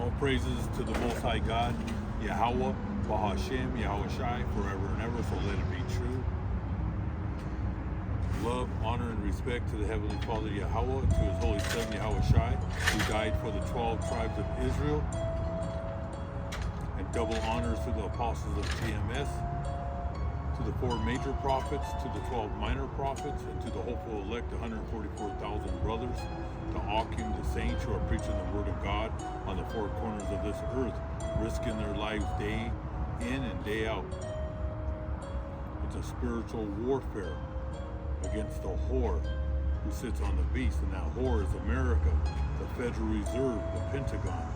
All praises to the Most High God, Yahweh, Bahashem, Yahweh Shai, forever and ever, so let it be true. Love, honor, and respect to the Heavenly Father, Yahweh, to His Holy Son, Yahweh Shai, who died for the 12 tribes of Israel, and double honors to the apostles of GMS, to the 4 major prophets, to the 12 minor prophets, and to the hopeful elect 144,000 brothers, to Akim, the saints who are preaching the word of God on the 4 corners of this earth, risking their lives day in and day out. It's a spiritual warfare against the whore who sits on the beast, and that whore is America, the Federal Reserve, the Pentagon,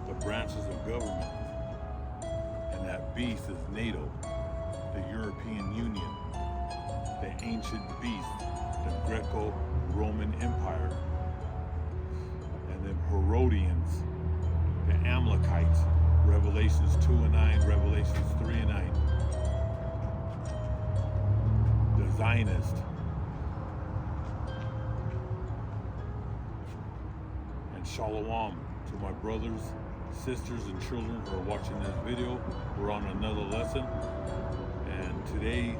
the branches of government, and that beast is NATO, the European Union, the ancient beast, the Greco-Roman Empire, and the Herodians, the Amalekites, Revelations 2 and 9, Revelations 3 and 9, the Zionist, and Shalom to my brothers, sisters, and children who are watching this video. We're on another lesson. And today,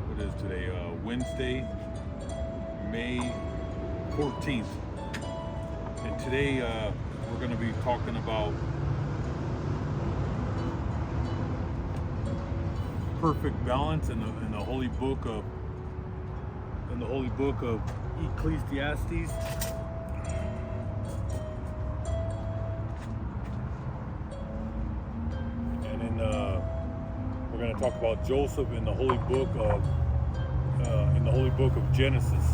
what is today? Wednesday, May 14th. And today we're going to be talking about perfect balance in the holy book of Ecclesiastes. We're going to talk about Joseph in the holy book of Genesis.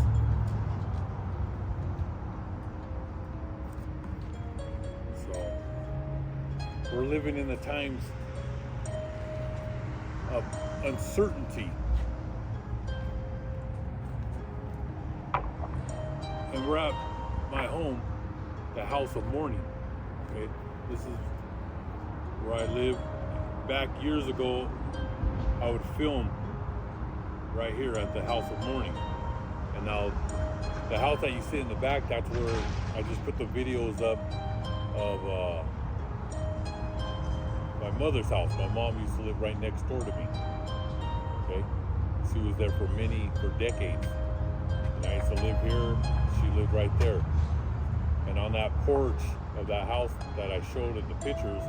So we're living in the times of uncertainty, and we're at my home, the house of mourning. Okay, this is where I live. Back years ago, I would film right here at the house of mourning. And now the house that you see in the back, that's where I just put the videos up of my mother's house. My mom used to live right next door to me. Okay, she was there for decades. And I used to live here, she lived right there. And on that porch of that house that I showed in the pictures,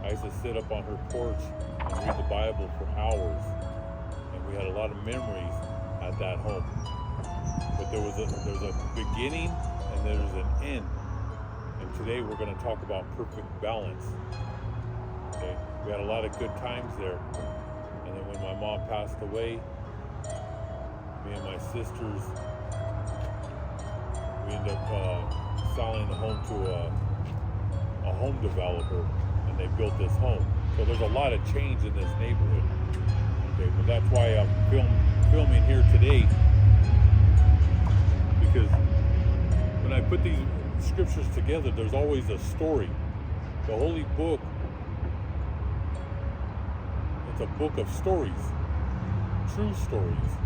I used to sit up on her porch and read the Bible for hours, and we had a lot of memories at that home. But there's a beginning and there's an end, and today we're going to talk about perfect balance. Okay, we had a lot of good times there, and then when my mom passed away, me and my sisters, we ended up selling the home to a home developer. They built this home. So there's a lot of change in this neighborhood. Okay, but that's why I'm filming here today, because when I put these scriptures together, there's always a story. The Holy Book, it's a book of stories, true stories.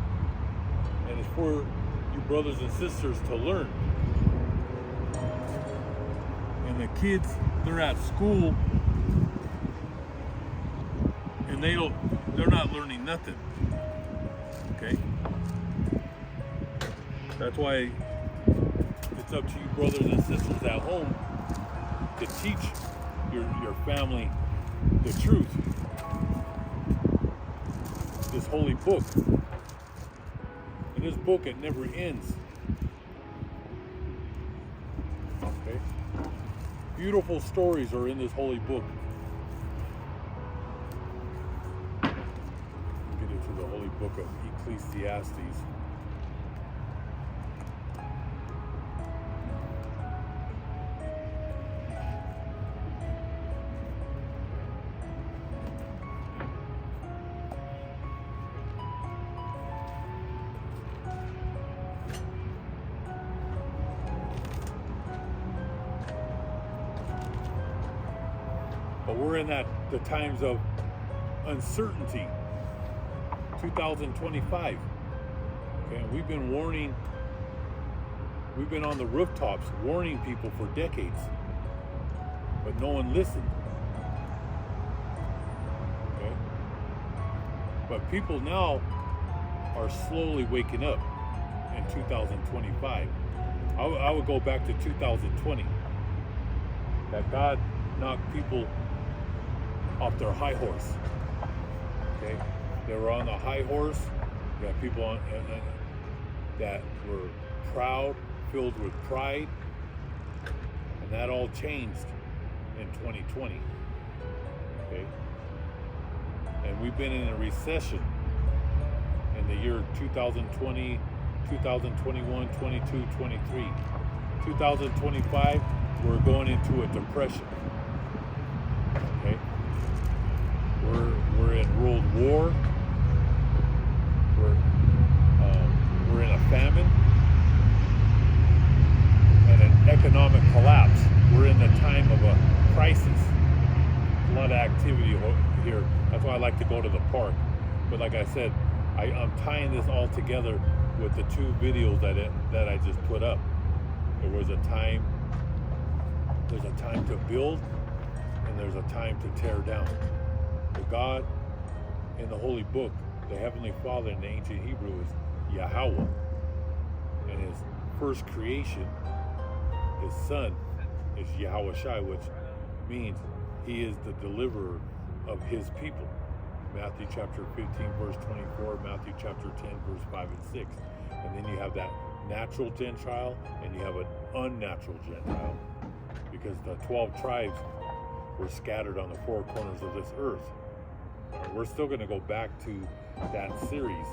And it's for you brothers and sisters to learn. And the kids, they're at school, and they're not learning nothing. Okay? That's why it's up to you brothers and sisters at home to teach your family the truth. This holy book. In this book, it never ends. Okay? Beautiful stories are in this holy book. Get into the holy book of Ecclesiastes. But we're in the times of uncertainty, 2025. Okay, and we've been on the rooftops warning people for decades. but no one listened. Okay? But people now are slowly waking up in 2025. I would go back to 2020. That God knocked people off their high horse. Okay? They were on the high horse. You had people on that were proud, filled with pride, and that all changed in 2020. Okay? And we've been in a recession in the year 2020, 2021, 22, 23. 2025, we're going into a depression. Okay? We're in world war. We're in a famine and an economic collapse. We're in the time of a crisis. A lot of activity here. That's why I like to go to the park. But like I said, I'm tying this all together with the two videos that I just put up. There's a time to build, and there's a time to tear down. The God in the Holy Book, the Heavenly Father in the ancient Hebrew is Yahweh, and His first creation, His Son, is Yahweh Shai, which means He is the deliverer of His people. Matthew chapter 15, verse 24, Matthew chapter 10, verse 5 and 6. And then you have that natural Gentile, and you have an unnatural Gentile, because the 12 tribes were scattered on the four corners of this earth. We're still going to go back to that series.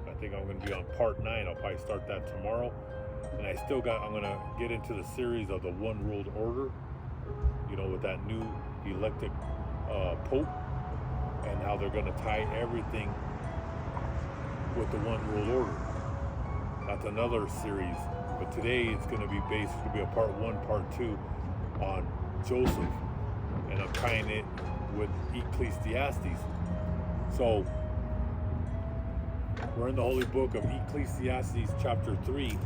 I think I'm going to be on part 9. I'll probably start that tomorrow. And I'm going to get into the series of the one world order, with that new elected Pope, and how they're going to tie everything with the one world order. That's another series. But today it's going to be a part 1, part 2 on Joseph. And I'm tying it with Ecclesiastes. So we're in the Holy Book of Ecclesiastes chapter 3.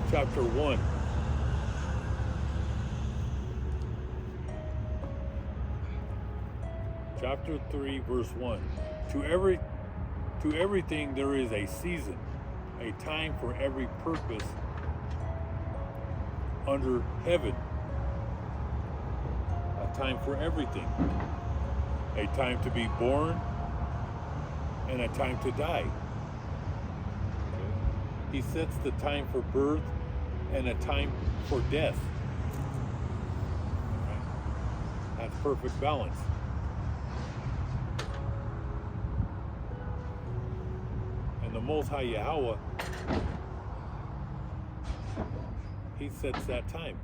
Chapter 1. Chapter 3, verse 1. To everything there is a season, a time for every purpose under heaven. A time for everything. A time to be born and a time to die. He sets the time for birth and a time for death. Right? That's perfect balance. And the Most High Yahweh, He sets that time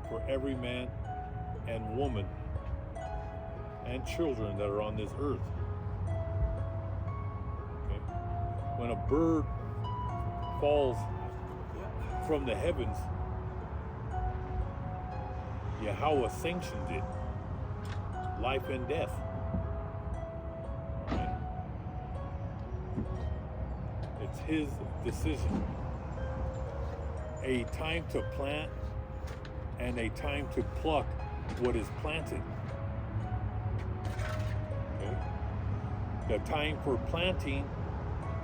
for every man and woman and children that are on this earth. Okay? When a bird falls from the heavens, Yahweh sanctioned it, life and death. Right? It's His decision. A time to plant and a time to pluck what is planted. Okay? The time for planting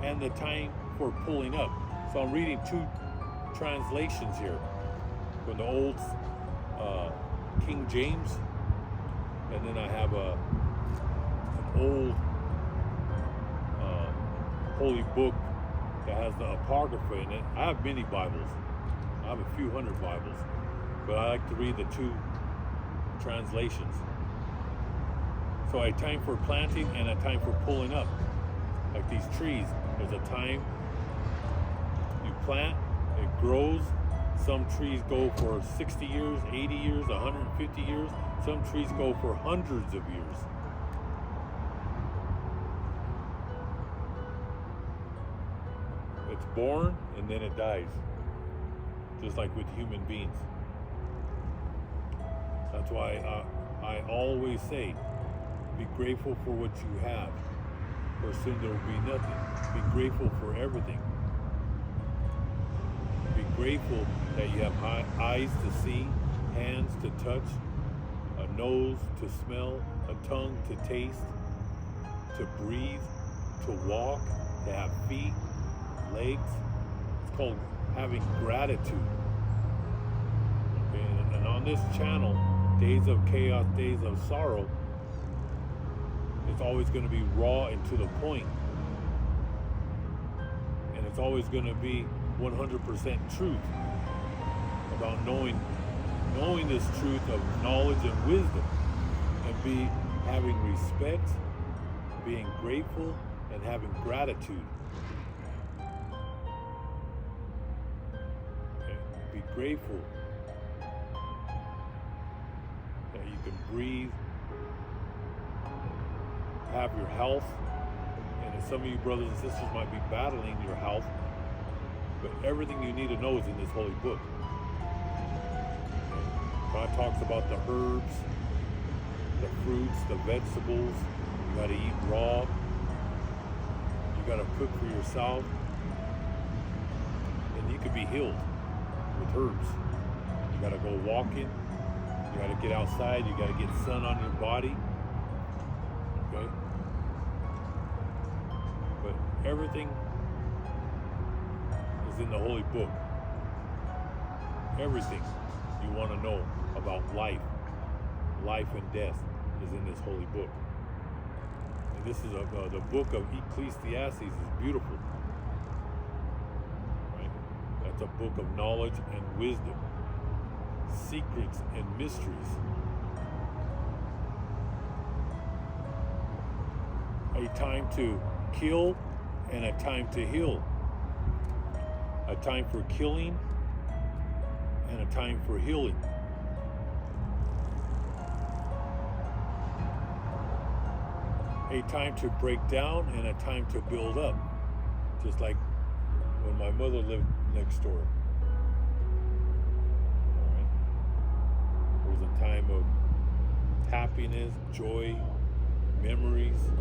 and the time for pulling up. So I'm reading two translations here from the old King James, and then I have an old holy book that has the Apocrypha in it. I have many Bibles. I have a few hundred Bibles, but I like to read the two translations. So a time for planting and a time for pulling up. Like these trees, there's a time you plant, it grows, Some trees go for 60 years, 80 years, 150 years. Some trees go for hundreds of years. It's born and then it dies. Just like with human beings. That's why I always say, be grateful for what you have, or soon there will be nothing. Be grateful for everything. Be grateful that you have eyes to see, hands to touch, a nose to smell, a tongue to taste, to breathe, to walk, to have feet, legs. It's called having gratitude. Okay? And on this channel, Days of Chaos, Days of Sorrow, it's always going to be raw and to the point. And it's always going to be 100% truth about knowing this truth of knowledge and wisdom, and having respect, being grateful, and having gratitude. Okay? Be grateful that you can breathe, have your health, and some of you brothers and sisters might be battling your health, but everything you need to know is in this holy book. God talks about the herbs, the fruits, the vegetables. You got to eat raw. You got to cook for yourself, and you can be healed with herbs. You got to go walking. You got to get outside. You got to get sun on your body. Okay? But everything is in the holy book. Everything you want to know about life and death is in this holy book. And this is the book of Ecclesiastes is beautiful. Right? That's a book of knowledge and wisdom, secrets and mysteries. A time to kill and a time to heal. A time for killing and a time for healing. A time to break down and a time to build up. Just like when my mother lived next door. All right. There was a time of happiness, joy, memories,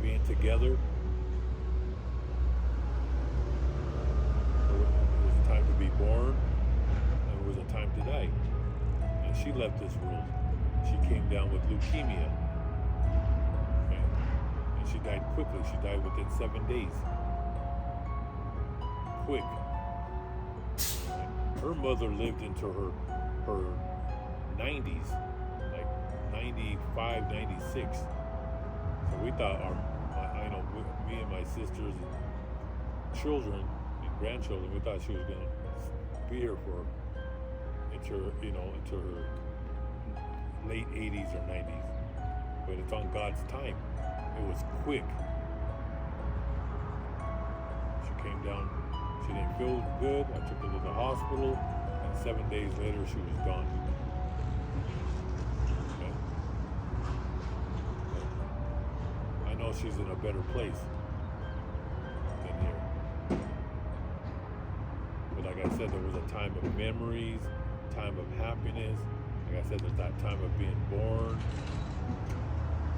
being together. There was a time to be born, and there was a time to die. And she left this world. She came down with leukemia. Okay? And she died quickly. She died within 7 days. Quick. Her mother lived into her 90s, like 95, 96. So we thought me and my sisters and children and grandchildren, we thought she was going to be here for into her late 80s or 90s. But it's on God's time. It was quick. She came down. She didn't feel good. I took her to the hospital, and 7 days later she was gone. Okay? I know she's in a better place than here. But like I said, there was a time of memories, time of happiness. Like I said, there's that time of being born,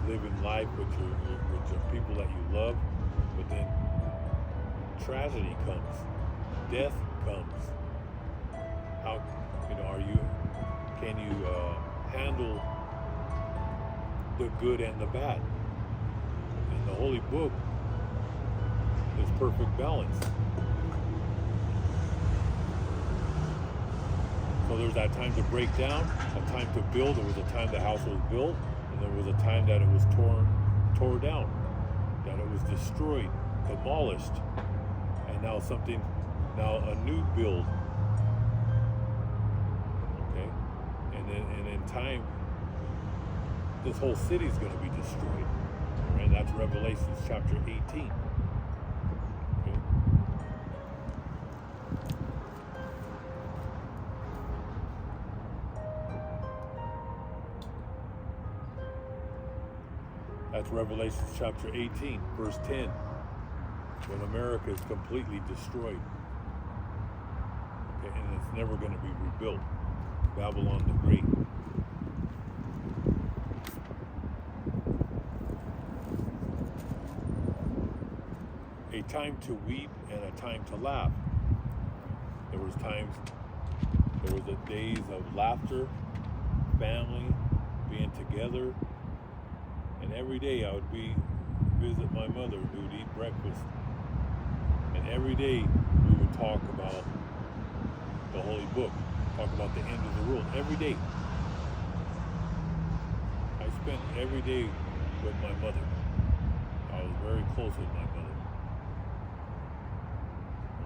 living life with your people that you love. But then tragedy comes, death comes. How can you handle the good and the bad? And the Holy Book is perfect balance. So there's that time to break down, a time to build. There was a time the house was built, and there was a time that it was tore down, that it was destroyed, demolished, and now a new build. Okay, and in time, this whole city is going to be destroyed. Right? That's Revelation chapter 18. Okay. That's Revelation chapter 18, verse 10, when America is completely destroyed. Okay, and it's never going to be rebuilt. Babylon the Great. A time to weep and a time to laugh. There was the days of laughter, family, being together, and every day I would visit my mother. We would eat breakfast, and every day we would talk about the Holy Book, talk about the end of the world. Every day. I spent every day with my mother. I was very close with my mother.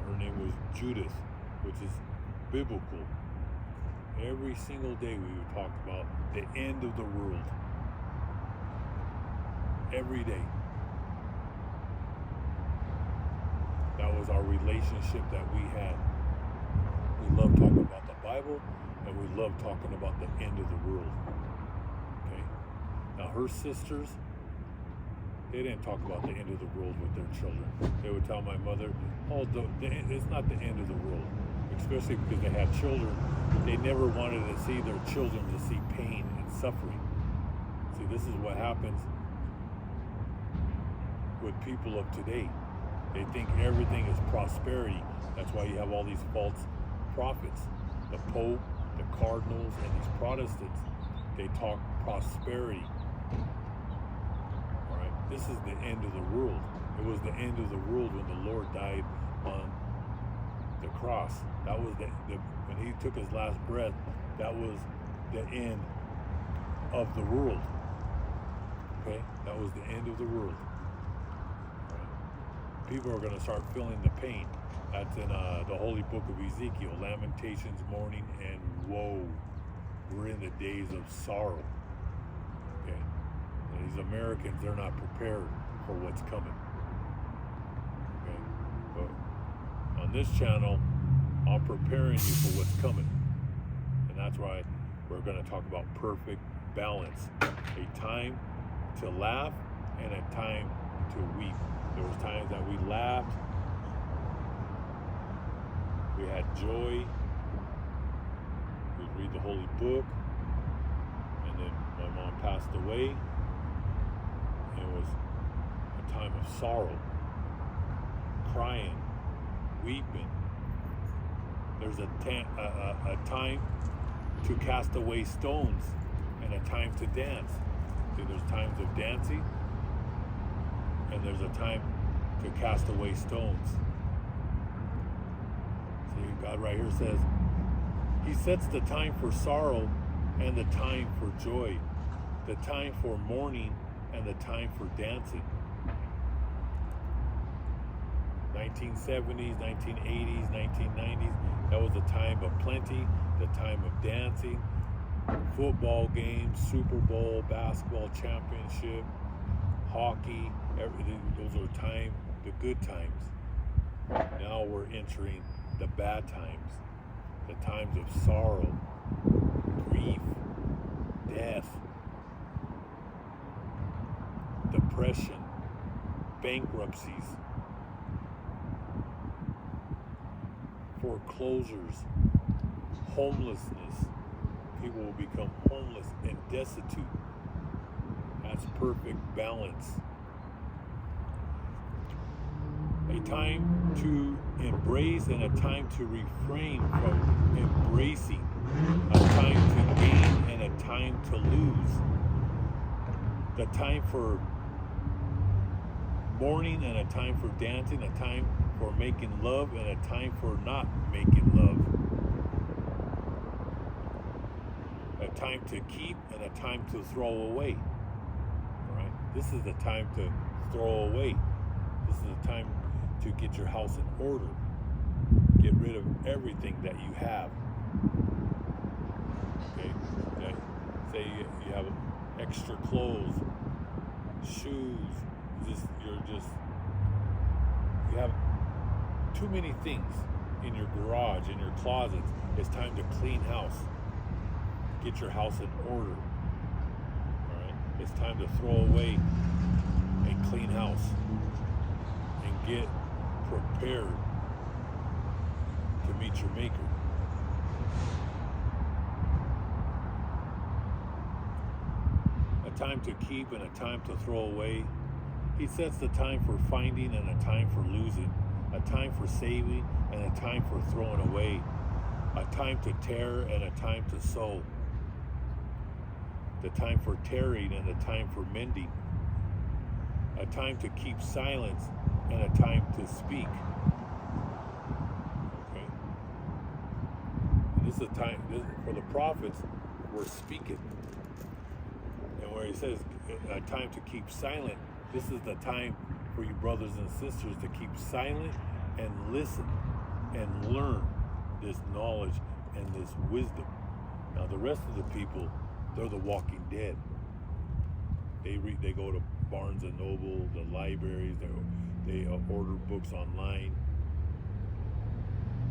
Her name was Judith, which is biblical. Every single day we would talk about the end of the world. Every day. That was our relationship that we had. We loved talking about the Bible, and we loved talking about the end of the world. Okay? Now her sisters, they didn't talk about the end of the world with their children. They would tell my mother, oh, it's not the end of the world. Especially because they had children. They never wanted to see their children to see pain and suffering. See, this is what happens with people of today. They think everything is prosperity. That's why you have all these false prophets. The Pope, the Cardinals, and these Protestants, they talk prosperity. All right, this is the end of the world. It was the end of the world when the Lord died on the cross. That was when he took his last breath, that was the end of the world. Okay? That was the end of the world. Right? People are going to start feeling the pain. That's in the Holy Book of Ezekiel, Lamentations, mourning, and woe. We're in the days of sorrow. Okay? And these Americans, they're not prepared for what's coming. Okay? But on this channel, I'm preparing you for what's coming. And that's why we're going to talk about perfect balance. A time to laugh and a time to weep. There was times that we laughed. We had joy. We'd read the Holy Book. And then my mom passed away. And it was a time of sorrow. Crying. Weeping. There's a time to cast away stones and a time to dance. See, there's times of dancing and there's a time to cast away stones. See, God right here says, he sets the time for sorrow and the time for joy, the time for mourning and the time for dancing. 1970s, 1980s, 1990s, that was the time of plenty, the time of dancing, football games, Super Bowl, basketball championship, hockey, everything. Those are the good times. Now we're entering the bad times, the times of sorrow, grief, death, depression, bankruptcies, foreclosures, homelessness. People will become homeless and destitute. That's perfect balance. A time to embrace and a time to refrain from embracing. A time to gain and a time to lose. The time for mourning and a time for dancing, a time for making love and a time for not making love. A time to keep and a time to throw away. All right? This is the time to throw away. This is the time to get your house in order. Get rid of everything that you have. Okay? Say you have extra clothes, shoes, you have too many things in your garage, in your closets. It's time to clean house. Get your house in order. All right? It's time to throw away and clean house and get prepared to meet your maker. A time to keep and a time to throw away. He sets the time for finding and a time for losing, a time for saving and a time for throwing away, a time to tear and a time to sow, the time for tearing and a time for mending, a time to keep silence and a time to speak. Okay? This is a time, for the prophets, we're speaking. And where he says a time to keep silent, this is the time for you brothers and sisters to keep silent and listen and learn this knowledge and this wisdom. Now the rest of the people, they're the walking dead. They go to Barnes and Noble, the libraries, they order books online.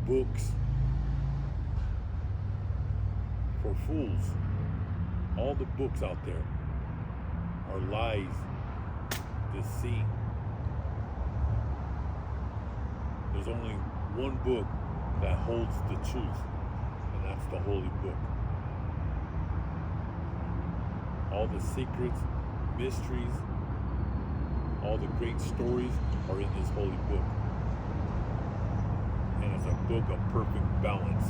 Books for fools. All the books out there are lies, deceit. There's only one book that holds the truth, and that's the Holy Book. All the secrets, mysteries, all the great stories are in this Holy Book. And it's a book of perfect balance.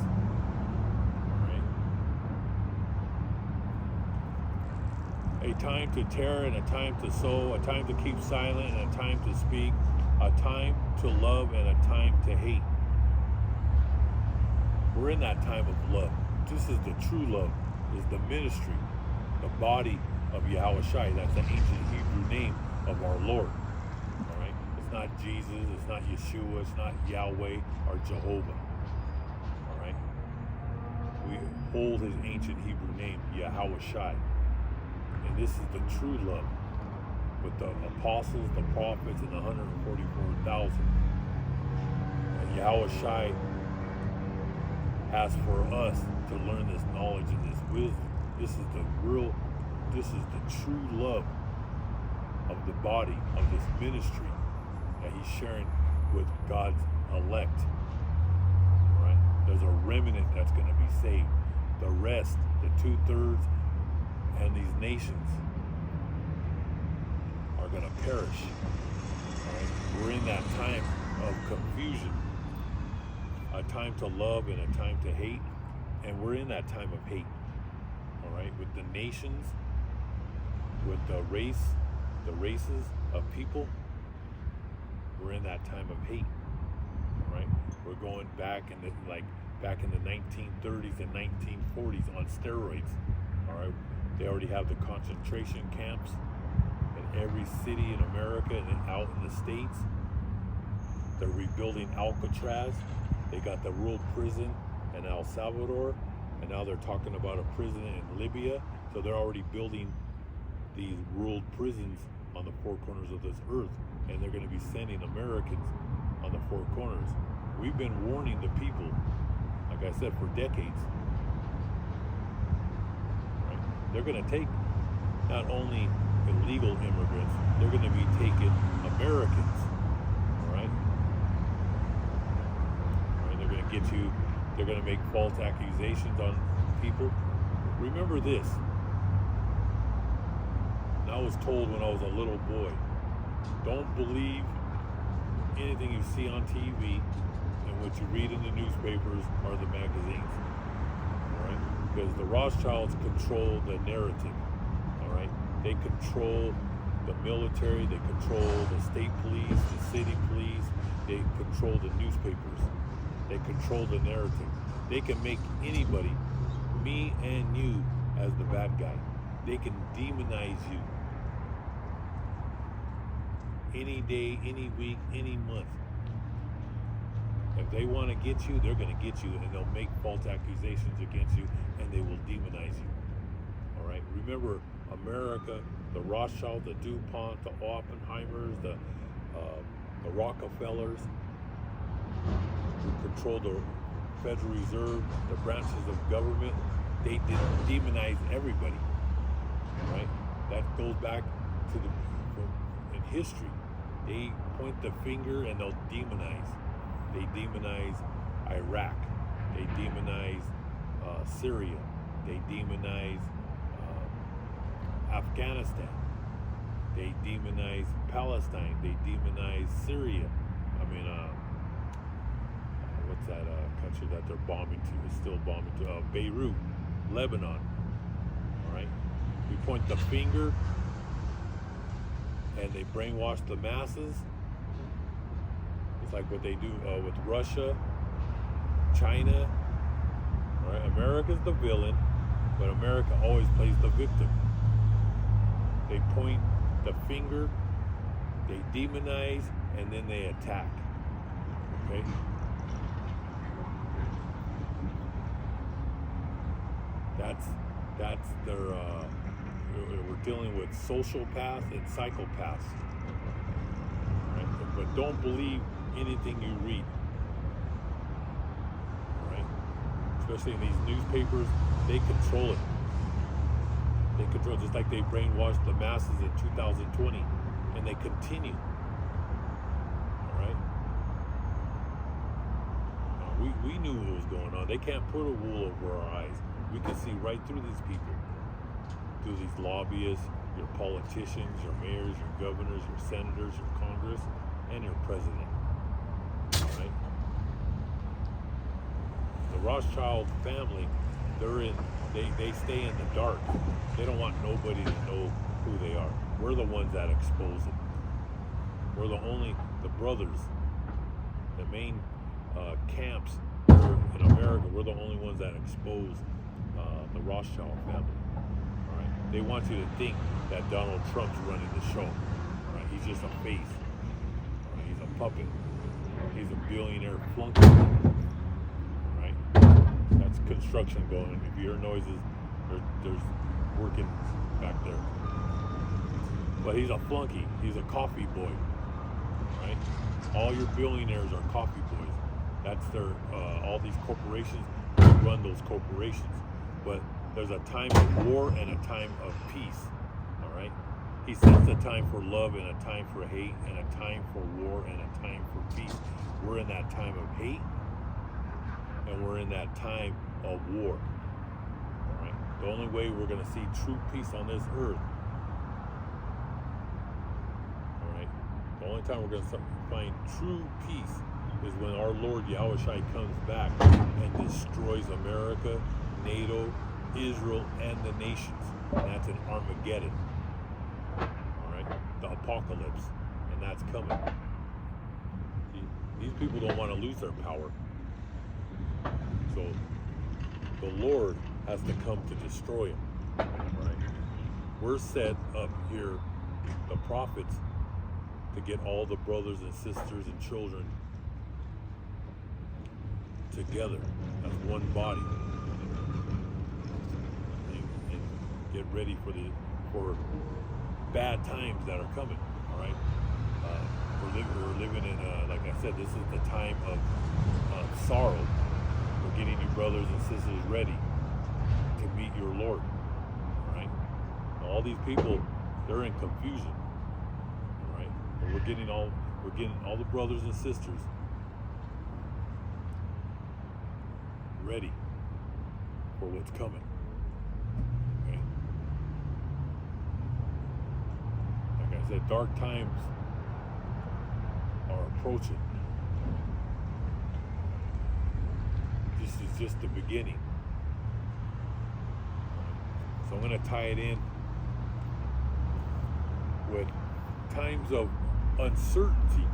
A time to tear and a time to sow, a time to keep silent and a time to speak, a time to love and a time to hate. We're in that time of love. This is the true love, is the ministry, the body of Yahushua. That's the ancient Hebrew name of our Lord. All right? It's not Jesus, it's not Yeshua, it's not Yahweh or Jehovah. All right? We hold his ancient Hebrew name, Yahushua. And this is the true love with the apostles, the prophets, and the 144,000. And Yahushua has for us to learn this knowledge and this wisdom. This is the true love of the body of this ministry that he's sharing with God's elect. All right? There's a remnant that's going to be saved. The rest, the 2/3, and these nations are going to perish. All right? We're in that time of confusion, a time to love and a time to hate, and we're in that time of hate. All right, with the nations, with the races of people, we're in that time of hate. All right, we're going back in the 1930s and 1940s on steroids. All right. They already have the concentration camps in every city in America and out in the States. They're rebuilding Alcatraz. They got the world prison in El Salvador, and now they're talking about a prison in Libya. So they're already building these world prisons on the four corners of this earth, and they're going to be sending Americans on the four corners. We've been warning the people, like I said, for decades. They're going to take not only illegal immigrants, they're going to be taking Americans. All right? They're going to get you, they're going to make false accusations on people. Remember this. And I was told when I was a little boy, don't believe anything you see on TV and what you read in the newspapers or the magazines. Because the Rothschilds control the narrative, all right? They control the military, they control the state police, the city police, they control the newspapers, they control the narrative. They can make anybody, me and you, as the bad guy. They can demonize you any day, any week, any month. If they want to get you, they're going to get you, and they'll make false accusations against you, and they will demonize you. All right? Remember, America, the Rothschilds, the DuPont, the Oppenheimers, the Rockefellers, who control the Federal Reserve, the branches of government, they demonize everybody. All right? That goes back to in history. They point the finger and they'll demonize. They demonize Iraq. They demonize Syria. They demonize Afghanistan. They demonize Palestine. They demonize Syria. What's that country that they're bombing to? Is still bombing to Beirut, Lebanon. All right. We point the finger, and they brainwash the masses. It's like what they do with Russia, China. All right. America's the villain, but America always plays the victim. They point the finger, they demonize, and then they attack. Okay? That's their we're dealing with sociopaths and psychopaths. Right? But don't believe anything you read. Right? Especially in these newspapers, they control it. They control, just like they brainwashed the masses in 2020, and they continue. All right. We knew what was going on. They can't put a wool over our eyes. We can see right through these people, through these lobbyists, your politicians, your mayors, your governors, your senators, your Congress, and your president. All right. The Rothschild family, they stay in the dark. They don't want nobody to know who they are. We're the ones that expose it. We're the brothers, the main camps in America. We're the only ones that expose the Rothschild family. All right. They want you to think that Donald Trump's running the show. All right. He's just a face. All right. He's a puppet. He's a billionaire flunky. All right. That's construction going. If you hear noises, there's working back there. But he's a flunky. He's a coffee boy. Right? All your billionaires are coffee boys. That's their all these corporations run those corporations. But there's a time of war and a time of peace. All right? He sets a time for love and a time for hate and a time for war and a time for peace. We're in that time of hate and we're in that time of war. All right? The only way we're going to see true peace on this earth, all right? The only time we're going to find true peace is when our Lord Yahushua comes back and destroys America, NATO, Israel, and the nations. And that's in Armageddon. All right? The apocalypse. And that's coming. These people don't want to lose their power. So the Lord has to come to destroy them. Right? We're set up here, the prophets, to get all the brothers and sisters and children together as one body and get ready for bad times that are coming. All right, we're living in like I said, this is the time of sorrow. We're getting you brothers and sisters ready to meet your Lord. All right, all these people, they're in confusion. All right, but we're getting all the brothers and sisters ready for what's coming. Okay? Like I said, dark times are approaching. This is just the beginning. So I'm going to tie it in with times of uncertainty.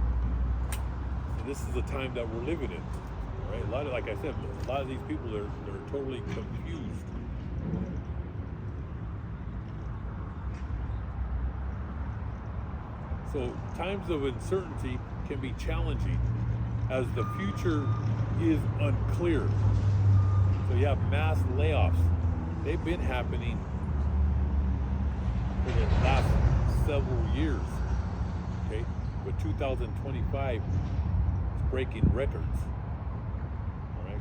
And this is the time that we're living in. Right? A lot of, like I said, a lot of these people they're totally confused. So times of uncertainty can be challenging as the future is unclear. So you have mass layoffs. They've been happening for the last several years. Okay, but 2025 is breaking records.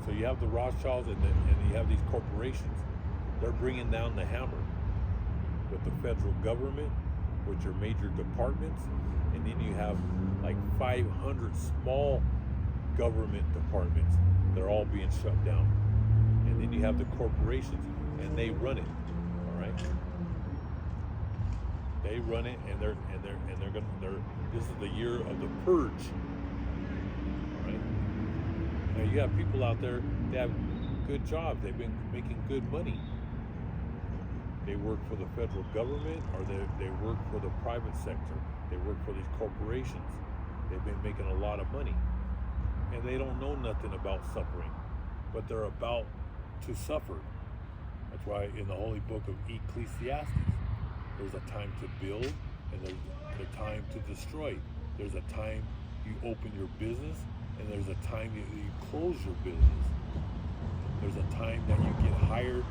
So you have the Rothschilds and you have these corporations. They're bringing down the hammer with the federal government, with your major departments, and then you have like 500 small government departments. They're all being shut down. And then you have the corporations, and they run it. All right. They run it, and they're gonna. This is the year of the purge. All right. Now you have people out there that have good jobs. They've been making good money. They work for the federal government, or they work for the private sector. They work for these corporations. They've been making a lot of money, and they don't know nothing about suffering, but they're about to suffer. That's why in the holy book of Ecclesiastes, there's a time to build and there's a time to destroy. There's a time you open your business, and there's a time you close your business. There's a time that you get hired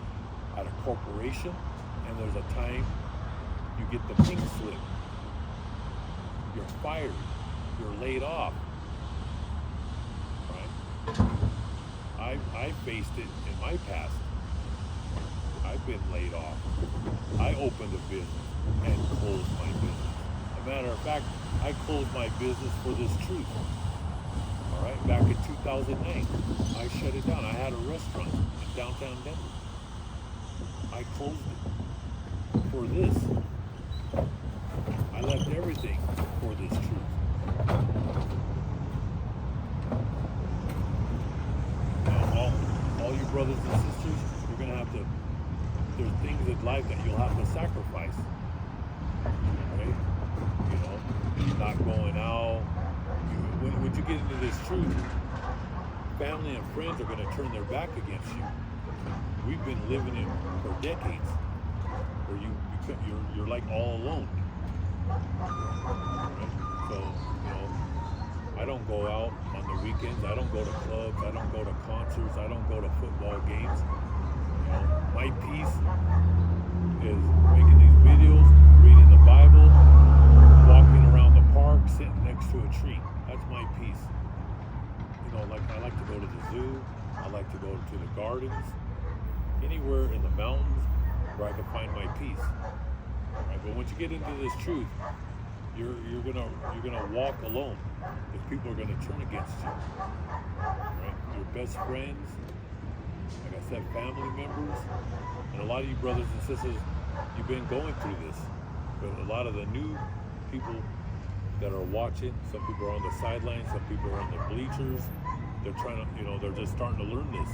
at a corporation, and there's a time you get the pink slip. You're fired. You're laid off. Right? I faced it in my past. I've been laid off. I opened a business and closed my business. As a matter of fact, I closed my business for this truth. All right, back in 2009, I shut it down. I had a restaurant in downtown Denver. I closed it for this. I left everything for this truth. Now, all you brothers and sisters, you're going to have to, there's things in life that you'll have to sacrifice. Okay? You know, not going out. When you get into this truth, family and friends are going to turn their back against you. We've been living it for decades, where you're like all alone. Right? So, you know, I don't go out on the weekends. I don't go to clubs. I don't go to concerts. I don't go to football games. You know, my peace is making these videos, reading the Bible, walking around the park, sitting next to a tree. That's my peace. You know, like I like to go to the zoo. I like to go to the gardens. Anywhere in the mountains where I can find my peace. Right? But once you get into this truth, you're gonna walk alone, because people are gonna turn against you. Right? Your best friends, like I said, family members, and a lot of you brothers and sisters, you've been going through this. But a lot of the new people that are watching, some people are on the sidelines, some people are on the bleachers. They're trying to, you know, they're just starting to learn this.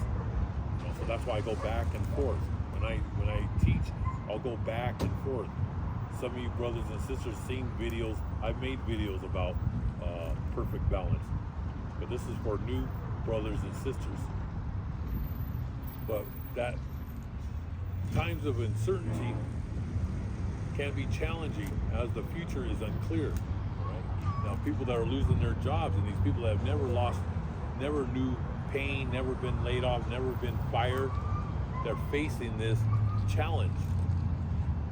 You know, so that's why I go back and forth. When I teach, I'll go back and forth. Some of you brothers and sisters seen videos. I've made videos about perfect balance, but this is for new brothers and sisters. But that times of uncertainty can be challenging, as the future is unclear. Right? Now, people that are losing their jobs, and these people that have never knew pain, never been laid off, never been fired, they're facing this challenge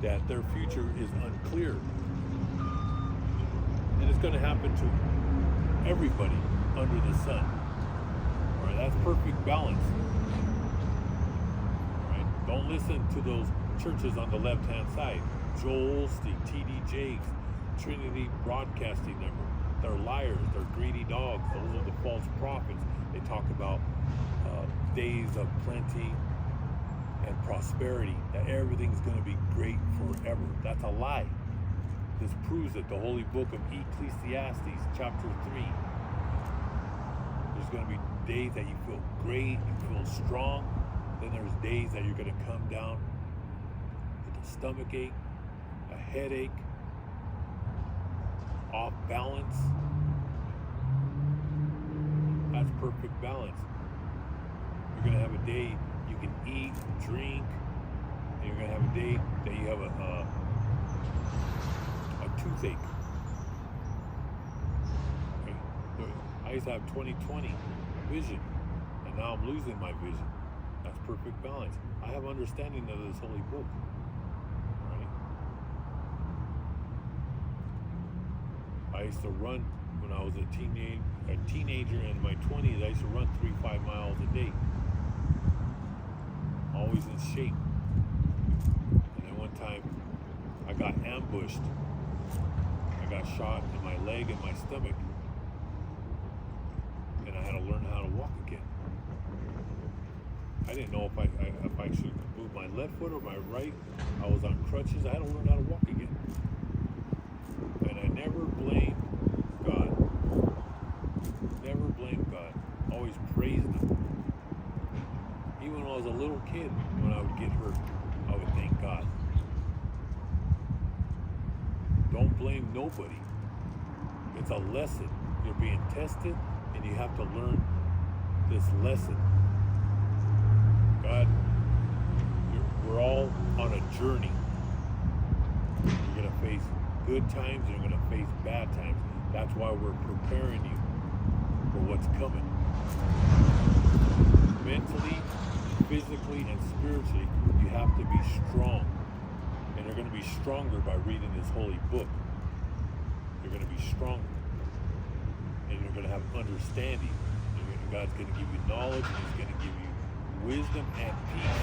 that their future is unclear. And it's going to happen to everybody under the sun. All right, that's perfect balance. All right, don't listen to those churches on the left-hand side. Joel's, the TD Jakes, Trinity Broadcasting Network. They're liars. They're greedy dogs. Those are the false prophets. They talk about days of plenty and prosperity, that everything's going to be great forever. That's a lie. This proves it. The holy book of Ecclesiastes, chapter 3. There's going to be days that you feel great, you feel strong. Then there's days that you're going to come down with a stomach ache, a headache, off balance. That's perfect balance. You're going to have a day you can eat, drink, and you're going to have a day that you have a toothache. Okay. I used to have 20/20 vision, and now I'm losing my vision. That's perfect balance. I have understanding of this holy book. Right? I used to run when I was a teenager in my 20s. I used to run 3-5 miles a day. Always in shape. And then one time ambushed. I got shot in my leg and my stomach, and I had to learn how to walk again. I didn't know if I should move my left foot or my right. I was on crutches. I had to learn how to walk again. And I never blamed God. Never blamed God. Always praised Him. Even when I was a little kid, when I would get hurt, I would thank God. Don't blame nobody. It's a lesson. You're being tested, and you have to learn this lesson. God, we're all on a journey. You're going to face good times, and you're going to face bad times. That's why we're preparing you for what's coming. Mentally, physically, and spiritually, you have to be strong. And you're going to be stronger by reading this holy book. You're going to be stronger. And you're going to have understanding. God's going to give you knowledge, and He's going to give you wisdom and peace.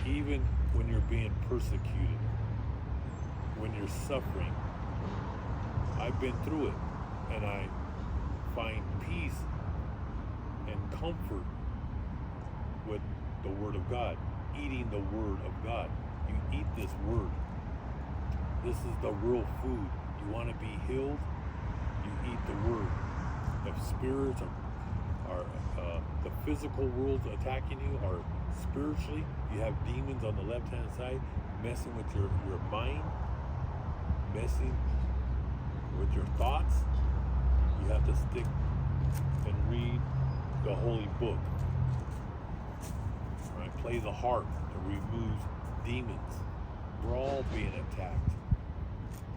Even when you're being persecuted, when you're suffering. I've been through it, and I find peace and comfort with the Word of God, eating the Word of God. You eat this Word. This is the real food. You want to be healed? You eat the Word. The spirits are the physical world's attacking you, or spiritually, you have demons on the left-hand side messing with your mind, messing with your thoughts. You have to stick and read the holy book. Right? Play the harp that removes demons. We're all being attacked.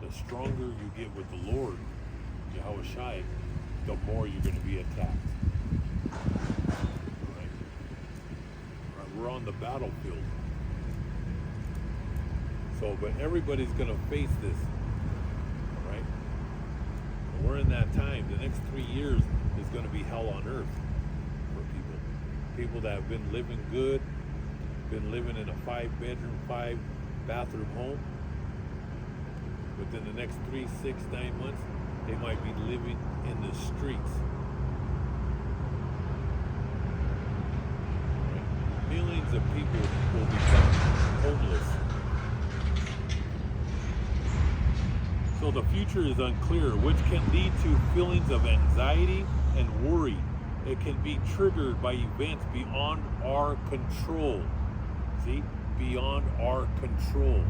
The stronger you get with the Lord, Yahweh Shai, the more you're going to be attacked. Right? We're on the battlefield. So, but everybody's going to face this. All right? And we're in that time. The next 3 years is going to be hell on earth for people. People that have been living good, been living in a 5-bedroom, 5-bathroom home. Within the next 3, 6, 9 months, they might be living in the streets. Right? Millions of people will become homeless. So the future is unclear, which can lead to feelings of anxiety and worry. It can be triggered by events beyond our control. See? Beyond our control.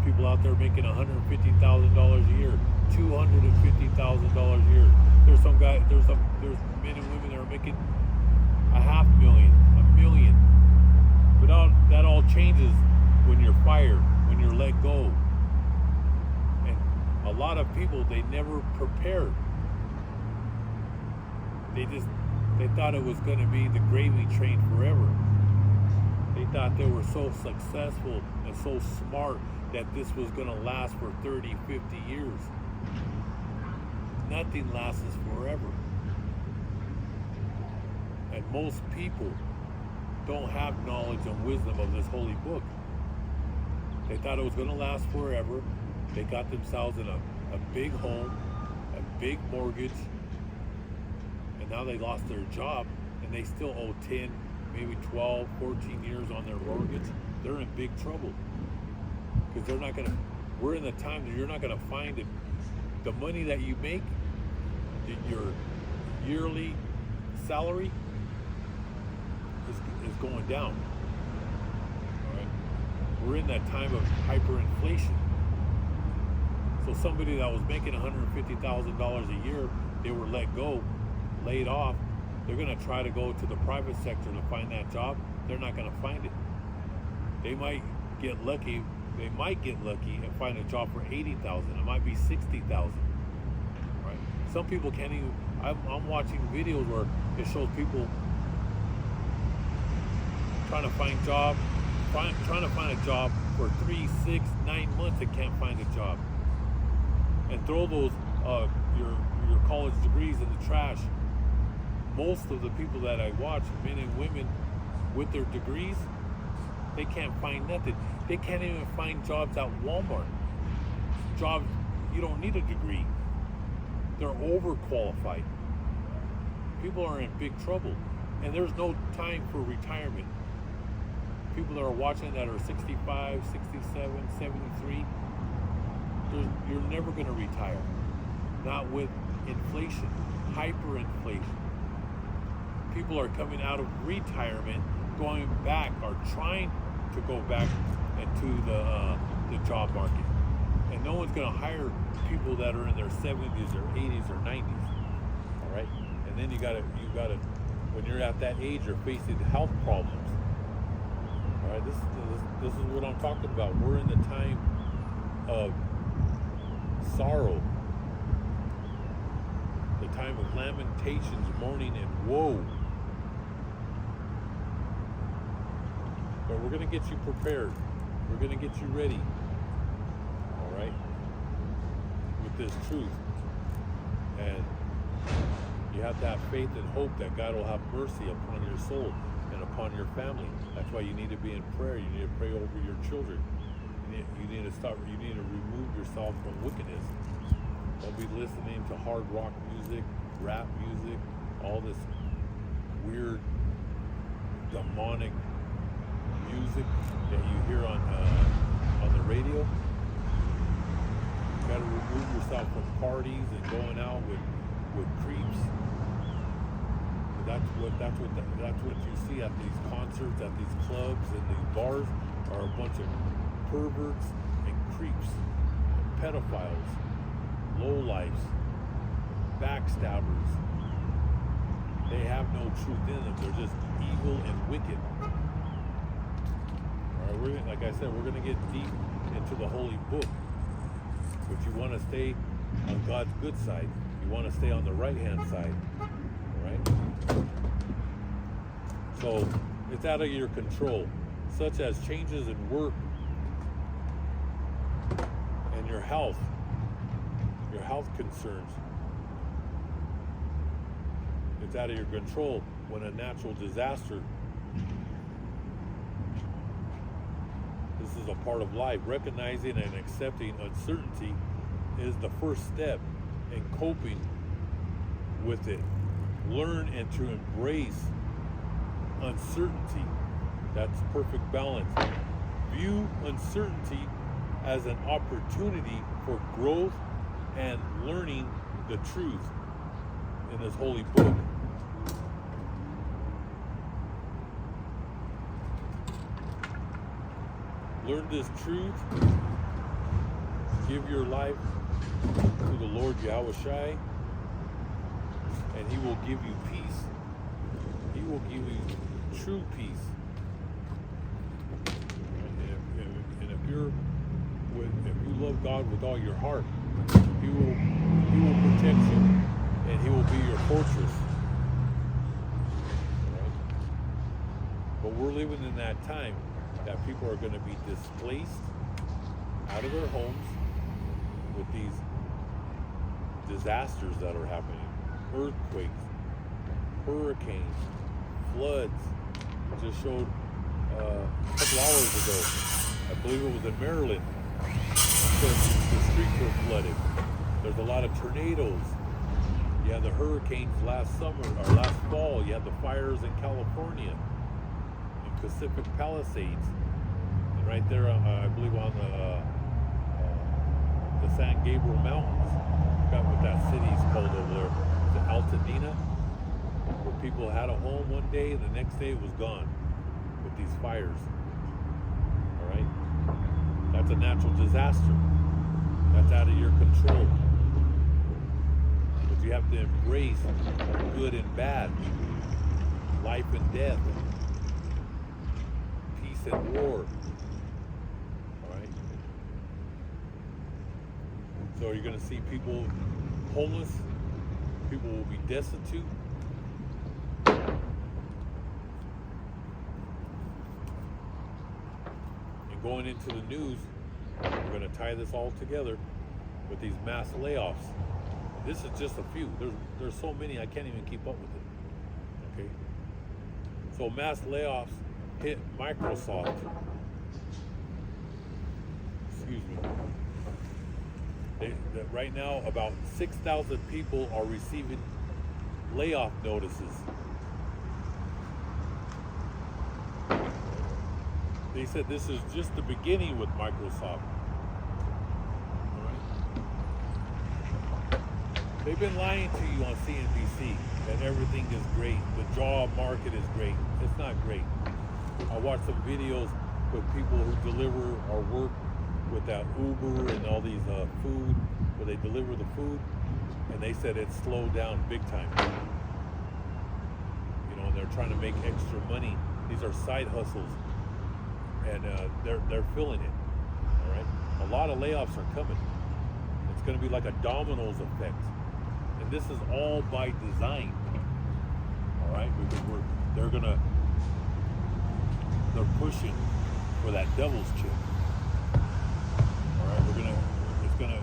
People out there making $150,000 a year, $250,000 a year. There's men and women that are making $500,000, $1 million. But that all changes when you're fired, when you're let go. And a lot of people, they never prepared. They thought it was going to be the gravy train forever. They thought they were so successful and so smart that this was going to last for 30, 50 years. Nothing lasts forever. And most people don't have knowledge and wisdom of this holy book. They thought it was going to last forever. They got themselves in a big home, a big mortgage, and now they lost their job, and they still owe 10, maybe 12, 14 years on their mortgage. They're in big trouble. Because they're not gonna. We're in the time that you're not gonna find it. The money that you make, your yearly salary, is going down. All right. We're in that time of hyperinflation. So somebody that was making $150,000 a year, they were let go, laid off. They're gonna try to go to the private sector to find that job. They're not gonna find it. They might get lucky. They might get lucky and find a job for $80,000. It might be $60,000. Right? Some people can't even. I'm watching videos where it shows people trying to find a job for 3, 6, 9 months and can't find a job. And throw those your college degrees in the trash. Most of the people that I watch, men and women with their degrees, They can't find nothing. They can't even find jobs at Walmart. Jobs, you don't need a degree. They're overqualified. People are in big trouble. And there's no time for retirement. People that are watching that are 65, 67, 73, you're never going to retire. Not with inflation, hyperinflation. People are coming out of retirement, going back, or trying to go back into the job market. And no one's going to hire people that are in their 70s or 80s or 90s. All right? And then you gotta, when you're at that age, you're facing health problems. All right? This is what I'm talking about. We're in the time of sorrow, the time of lamentations, mourning, and woe. But we're going to get you prepared. We're going to get you ready. All right? With this truth. And you have to have faith and hope that God will have mercy upon your soul and upon your family. That's why you need to be in prayer. You need to pray over your children. You need to remove yourself from wickedness. Don't be listening to hard rock music, rap music, all this weird demonic music that you hear on the radio. You got to remove yourself from parties and going out with creeps. That's what you see at these concerts, at these clubs, and these bars are a bunch of perverts and creeps, pedophiles, lowlifes, backstabbers. They have no truth in them. They're just evil and wicked. All right, like I said, we're going to get deep into the Holy Book. But you want to stay on God's good side. You want to stay on the right-hand side. All right? So it's out of your control, such as changes in work and your health concerns. It's out of your control when a natural disaster. This is a part of life. Recognizing and accepting uncertainty is the first step in coping with it. Learn and to embrace uncertainty. That's perfect balance. View uncertainty as an opportunity for growth and learning the truth in this holy book. Learn this truth. Give your life to the Lord Yahushai, and He will give you peace. He will give you true peace. And if you love God with all your heart, He will protect you, and He will be your fortress. Right? But we're living in that time that people are going to be displaced out of their homes with these disasters that are happening. Earthquakes, hurricanes, floods. I just showed a couple hours ago, I believe it was in Maryland, the streets were flooded. There's a lot of tornadoes. You had the hurricanes last summer, or last fall. You had the fires in California, in Pacific Palisades. And right there, I believe on the San Gabriel Mountains, I forgot what that city is called over there. Is it Altadena? Where people had a home one day, and the next day it was gone with these fires. All right? That's a natural disaster. That's out of your control. But you have to embrace good and bad, life and death, peace and war. All right? So you're going to see people homeless. People will be destitute. And going into the news, we're going to tie this all together with these mass layoffs. This is just a few. There's so many I can't even keep up with it. Okay? So mass layoffs hit Microsoft. Excuse me. That right now, about 6,000 people are receiving layoff notices. They said this is just the beginning with Microsoft. All right. They've been lying to you on CNBC that everything is great. The job market is great. It's not great. I watched some videos with people who deliver or work with that Uber and all these food, where they deliver the food, and they said it's slowed down big time. You know, they're trying to make extra money. These are side hustles, and they're feeling it. All right, a lot of layoffs are coming. It's going to be like a dominoes effect, and this is all by design. All right, because they're pushing for that devil's chip. All right, it's gonna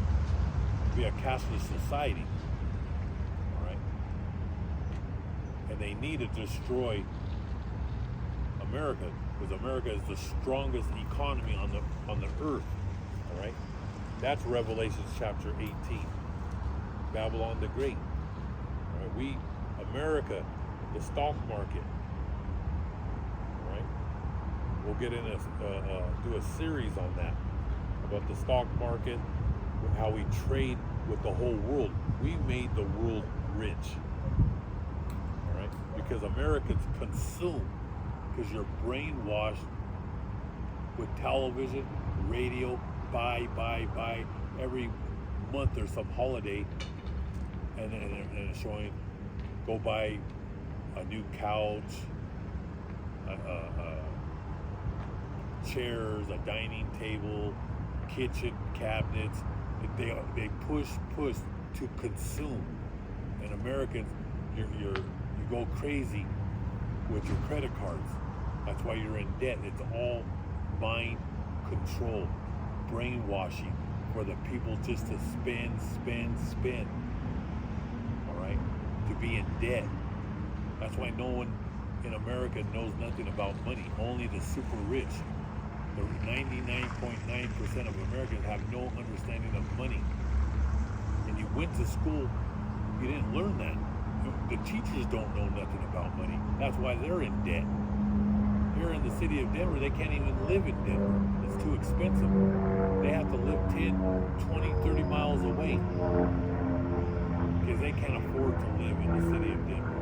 be a cashless society. All right, and they need to destroy America, because America is the strongest economy on the earth. All right, that's Revelation chapter 18. Babylon the Great. All right, America, the stock market. All right, we'll get in do a series on that, about the stock market, how we trade with the whole world. We made the world rich. All right, because Americans consume, because you're brainwashed with television, radio, buy. Every month there's some holiday, and it's showing, go buy a new couch, chairs, a dining table, kitchen cabinets. They push to consume, and Americans, you go crazy with your credit cards. That's why you're in debt. It's all mind control, brainwashing for the people just to spend. All right, to be in debt. That's why no one in America knows nothing about money. Only the super rich. The 99.9% of Americans have no understanding of money. And you went to school, you didn't learn that. The teachers don't know nothing about money. That's why they're in debt. Here in the city of Denver, they can't even live in Denver. It's too expensive. They have to live 10, 20, 30 miles away, because they can't afford to live in the city of Denver.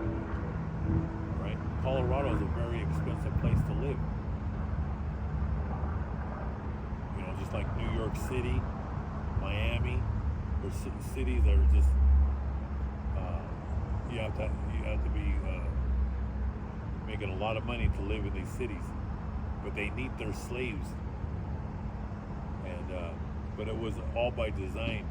Right? Colorado is a very expensive place to live. Just like New York City, Miami, or cities that are just you have to be making a lot of money to live in these cities, but they need their slaves. And but it was all by design.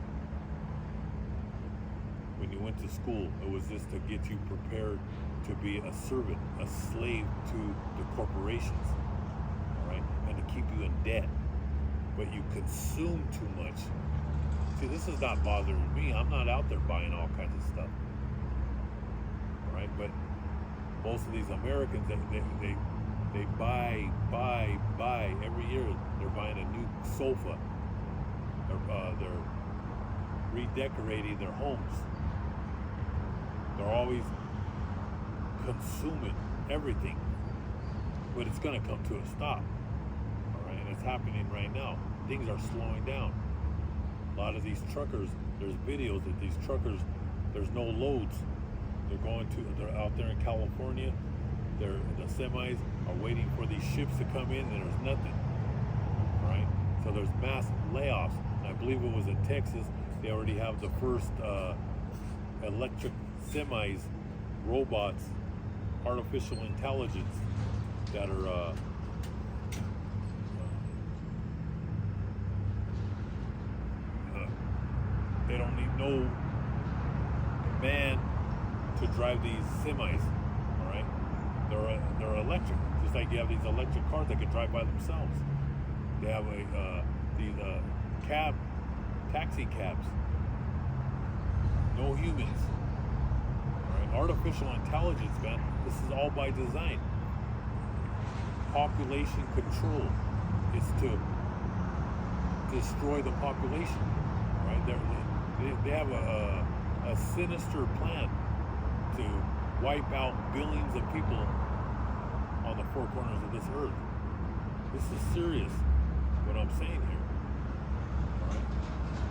When you went to school, it was just to get you prepared to be a servant, a slave to the corporations, all right, and to keep you in debt. But you consume too much. See, this is not bothering me. I'm not out there buying all kinds of stuff. All right, but most of these Americans, they buy every year. They're buying a new sofa. They're redecorating their homes. They're always consuming everything. But it's going to come to a stop. And it's happening right now. Things are slowing down. A lot of these truckers, there's videos that these truckers, there's no loads. They're out there in California. The semis are waiting for these ships to come in, and there's nothing. Right? So there's mass layoffs. And I believe it was in Texas. They already have the first electric semis, robots, artificial intelligence that are they don't need no man to drive these semis. All right, they're electric, just like you have these electric cars that can drive by themselves. They have these taxi cabs, no humans. All right, artificial intelligence, man. This is all by design. population control. It's to destroy the population, right? They have a sinister plan to wipe out billions of people on the four corners of this earth. This is serious, what I'm saying here. Right?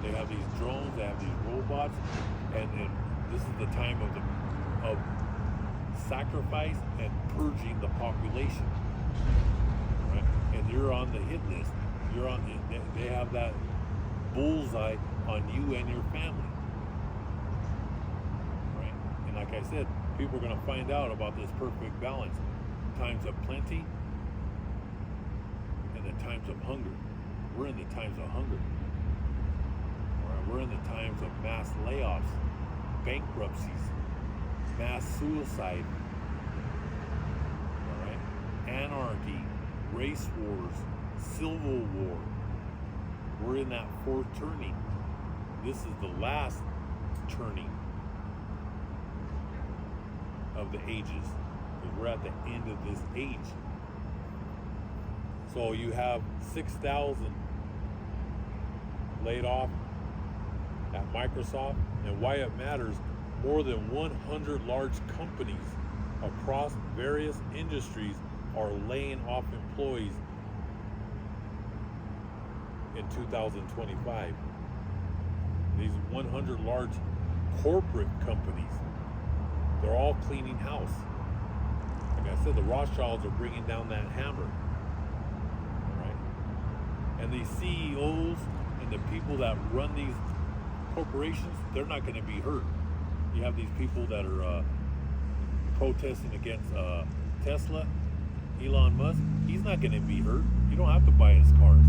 They have these drones, they have these robots, and this is the time of sacrifice and purging the population. Right? And you're on the hit list. They have that bullseye on you and your family. Right? And like I said, people are going to find out about this perfect balance. Times of plenty and the times of hunger. We're in the times of hunger. All right? We're in the times of mass layoffs, bankruptcies, mass suicide, all right? Anarchy, race wars, civil war. We're in that fourth turning. This is the last turning of the ages, because we're at the end of this age. So you have 6,000 laid off at Microsoft, and why it matters, more than 100 large companies across various industries are laying off employees in 2025. These 100 large corporate companies, they're all cleaning house. Like I said, the Rothschilds are bringing down that hammer, right? And these CEOs and the people that run these corporations, they're not going to be hurt. You have these people that are protesting against Tesla, Elon Musk. He's not going to be hurt. You don't have to buy his cars.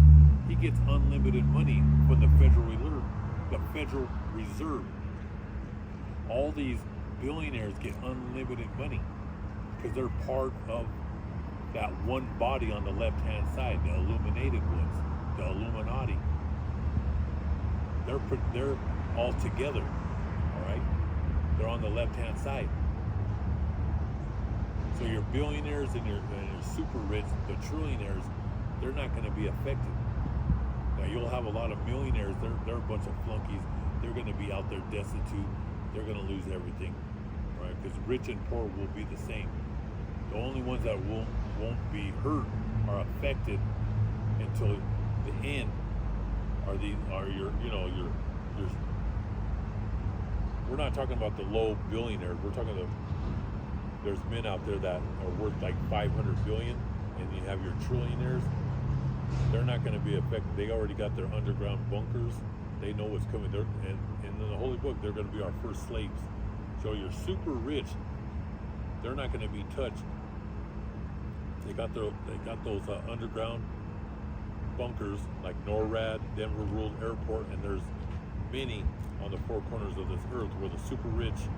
He gets unlimited money from the Federal Reserve. All these billionaires get unlimited money because they're part of that one body on the left-hand side, the illuminated ones, the Illuminati. They're all together, all right? They're on the left-hand side. So your billionaires and your super rich, the trillionaires, they're not going to be affected. Now you'll have a lot of millionaires. They're a bunch of flunkies. They're going to be out there destitute. They're going to lose everything, right? Because rich and poor will be the same. The only ones that won't be hurt or affected until the end are your we're not talking about the low billionaires. We're talking about there's men out there that are worth like 500 billion, and you have your trillionaires. They're not going to be affected. They already got their underground bunkers. They know what's coming. And in the Holy Book, they're going to be our first slaves. So you're super rich. They're not going to be touched. They got those underground bunkers like NORAD, Denver World Airport, and there's many on the four corners of this earth where the super rich,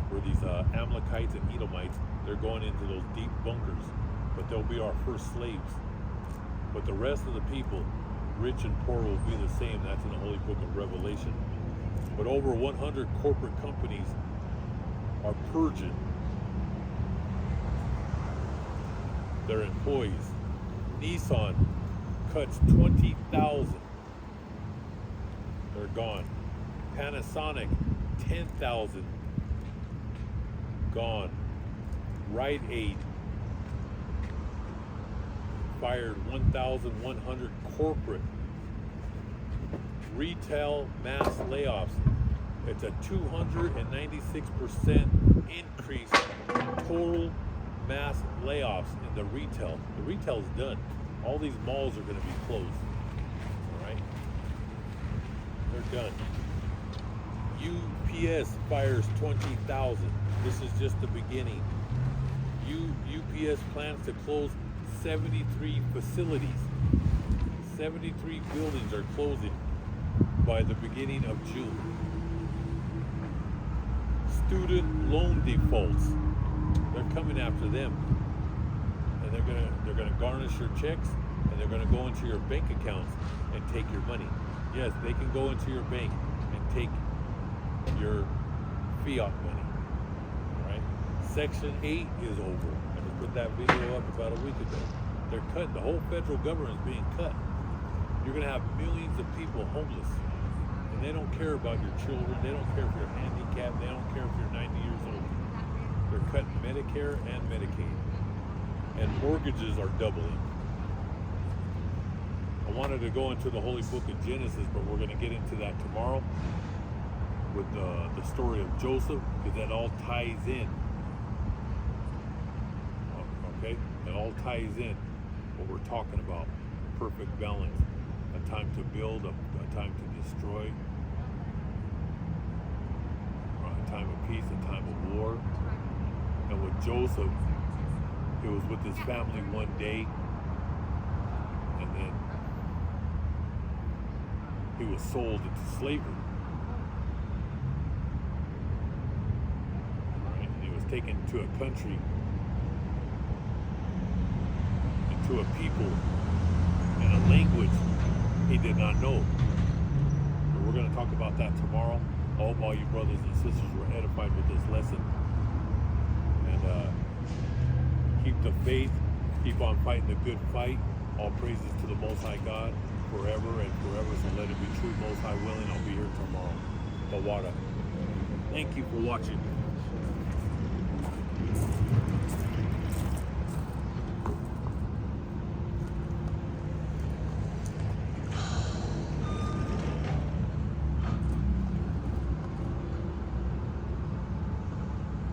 where these Amalekites and Edomites, they're going into those deep bunkers. But they'll be our first slaves. But the rest of the people, rich and poor, will be the same. That's in the Holy Book of Revelation. But over 100 corporate companies are purging their employees. NISSAN cuts 20,000. They're gone. PANASONIC, 10,000. Gone. RITE fired 1,100 corporate. Retail mass layoffs. It's a 296% increase in total mass layoffs in the retail. The retail's done. All these malls are going to be closed. All right? They're done. UPS fires 20,000. This is just the beginning. UPS plans to close 73 facilities. 73 buildings are closing by the beginning of June. Student loan defaults. They're coming after them. And they're gonna garnish your checks, and they're gonna go into your bank accounts and take your money. Yes, they can go into your bank and take your fiat money. All right? Section 8 is over. I just put that video up about a week ago. They're cut. The whole federal government is being cut. You're going to have millions of people homeless. And they don't care about your children. They don't care if you're handicapped. They don't care if you're 90 years old. They're cutting Medicare and Medicaid. And mortgages are doubling. I wanted to go into the Holy Book of Genesis, but we're going to get into that tomorrow with the story of Joseph, because that all ties in. Okay? It all ties in what we're talking about. Perfect balance. A time to build, a time to destroy. A time of peace, a time of war. And with Joseph, he was with his family one day, and then he was sold into slavery. Right? And he was taken to a country, into a people, and a language he did not know. So we're going to talk about that tomorrow. I hope all you brothers and sisters were edified with this lesson. And keep the faith, keep on fighting the good fight. All praises to the Most High God forever and forever. So let it be true. Most High willing, I'll be here tomorrow. The water. Thank you for watching.